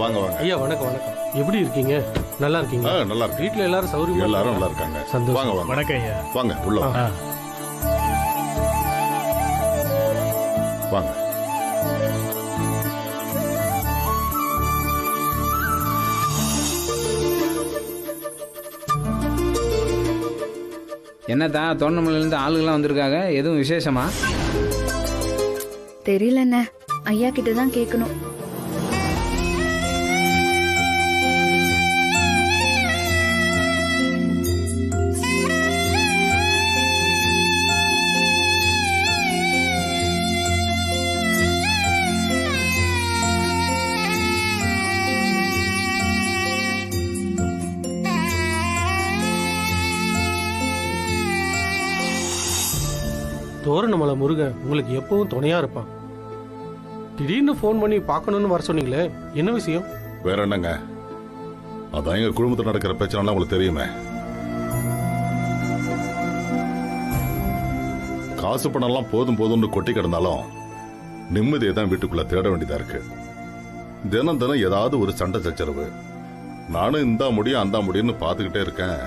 வாங்க வாங்க. ஐயா வணக்கம் வணக்கம். எப்படி இருக்கீங்க? நல்லா இருக்கீங்க? நல்லா இருக்கு. வீட்ல எல்லாரும் சௌரியமா? எல்லாரும் நல்லா இருக்காங்க. சந்தோஷம். வாங்க வாங்க. வணக்கம் ஐயா. வாங்க உள்ள வாங்க. வாங்க. என்னதான் தோரணமலையிலேருந்து ஆளுகள்லாம் வந்திருக்காங்க, எதுவும் விசேஷமா? தெரியலண்ணே, ஐயா கிட்ட தான் கேட்கணும். தோரணமலை முருகன் உங்களுக்கு எப்பவும் துணையா இருப்பான். திடீர்னு ஃபோன் பண்ணி பார்க்கணும்னு வர சொன்னீங்களே, என்ன விஷயம்? வேற என்னங்க, அதான் எங்க குடும்பத்தில் நடக்கிற பிரச்சனை உங்களுக்கு தெரியுமே. காசு பணம் எல்லாம் போதும் போதும்னு கொட்டி கிடந்தாலும் நிம்மதியை தான் வீட்டுக்குள்ள தேட வேண்டியதா இருக்கு. தினம் தினம் ஏதாவது ஒரு சண்டை சச்சரவு. நானும் இந்த முடியும் அந்த முடியும்னு பார்த்துக்கிட்டே இருக்கேன்.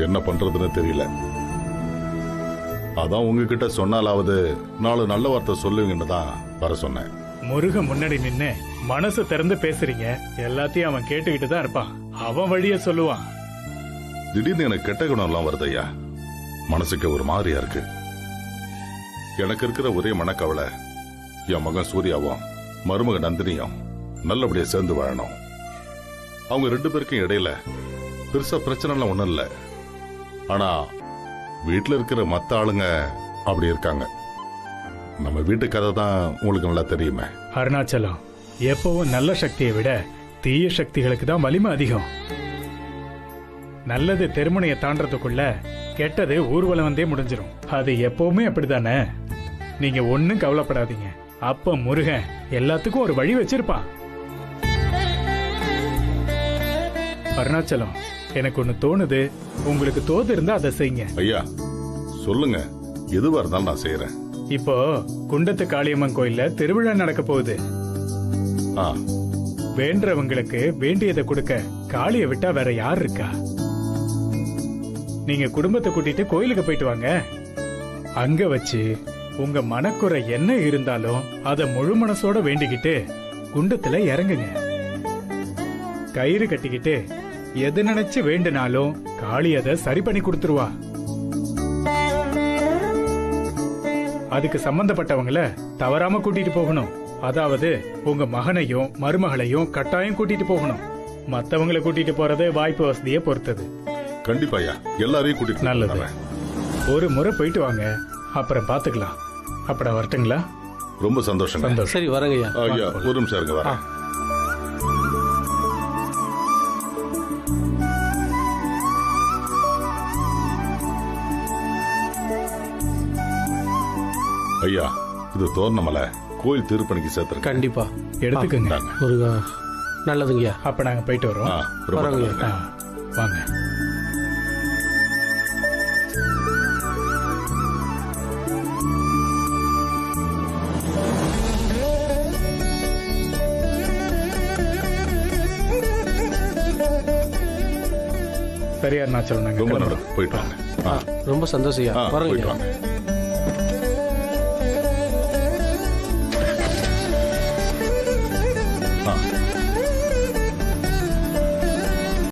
என்ன பண்றதுன்னு தெரியல. அதான் உங்ககிட்ட சொன்னாலாவது நாலு நல்ல வார்த்தை சொல்லுவீங்கன்னு தான் வர சொன்னேன். முருகன் முன்னாடி நின்னு மனசு திறந்து பேசுறீங்க. எல்லாத்தையும் அவன் கேட்டுக்கிட்டு தான் இருப்பான். அவன் வழிய சொல்லுவான். திடீர்னு எனக்கு கெட்ட குணம் எல்லாம் வருது ஐயா. மனசுக்கு ஒரு மாதிரியா இருக்கு. எனக்கு இருக்கிற ஒரே மனக்கவலை என் மகன் சூர்யாவும் மருமக நந்தினியும் நல்லபடியா சேர்ந்து வாழணும். அவங்க 2 பேருக்கும் இடையில பெருசா பிரச்சனை எல்லாம் ஒண்ணும் இல்ல. ஆனா வீட்டுல இருக்கிற மத்த ஆளுங்க அப்படி இருக்காங்க. நம்ம வீட்டு கதை தான் உங்களுக்கு நல்லா தெரியுமே. அருணாச்சலம், எப்பவும் நல்ல சக்தியை விட தீய சக்திகளுக்கு தான் வலிமை அதிகம். நல்லது தெருமுனையை தாண்டறதுக்குள்ள கெட்டது ஊர்வலம் வந்தே முடிஞ்சிடும். அது எப்பவுமே அப்படித்தானே. நீங்க ஒன்னும் கவலைப்படாதீங்க. அப்ப முருகன் எல்லாத்துக்கும் ஒரு வழி வச்சிருப்பான். அருணாச்சலம், எனக்கு ஒண்ணு தோணுது. உங்களுக்கு தோது இருந்தா அதை செய்யுங்க. ஐயா சொல்லுங்க, எதுவா இருந்தாலும் நான் செய்யறேன். இப்போ குண்டத்து காளியம்மன் கோயில்ல திருவிழா நடக்க போகுது. வேண்டவங்களுக்கு வேண்டியதை கொடுக்க காளியை விட்டா வேற யார் இருக்கா? நீங்க குடும்பத்தை கூட்டிட்டு கோயிலுக்கு போயிட்டு வாங்க. அங்க வச்சு உங்க மனக்குறை என்ன இருந்தாலும் அத முழு மனசோட வேண்டிக்கிட்டு குண்டத்துல இறங்குங்க. கயிறு கட்டிக்கிட்டு எது நினைச்சு வேண்டுனாலும் காளி அதை சரி பண்ணி கொடுத்துருவா. அதுக்கு சம்பந்தப்பட்டவங்கள தவறாம கூட்டிட்டு போகணும். அதாவது உங்க மகனையும் மருமகளையும் கட்டாயம் கூட்டிட்டு போகணும். மத்தவங்களை கூட்டிட்டு போறது வாய்ப்பு வசதியை பொறுத்தது. கண்டிப்பா ஐயா, எல்லாரையும் கூட்டிட்டு நல்லது. ஒரு முறை போயிட்டு வாங்க, அப்புறம் பாத்துக்கலாம். அப்பட வரட்டுங்களா? ரொம்ப சந்தோஷம். சரி வரங்க ஐயா. ஐயா ஒரு நிமிஷம் இருங்க, வரேன். ஐயா, இது தோரணமலை கோயில் திருப்பணிக்கு சேர்த்து. கண்டிப்பா எடுத்துக்கங்க. முருகா நல்லதுங்கய்யா. அப்ப நாங்க போயிட்டு வரோம். வரங்க. வாங்க. சரியா அருணாச்சலம், நாங்க ரொம்ப நல்லது. போயிட்டு வாங்க. ரொம்ப சந்தோஷம் ஐயா. வரங்க.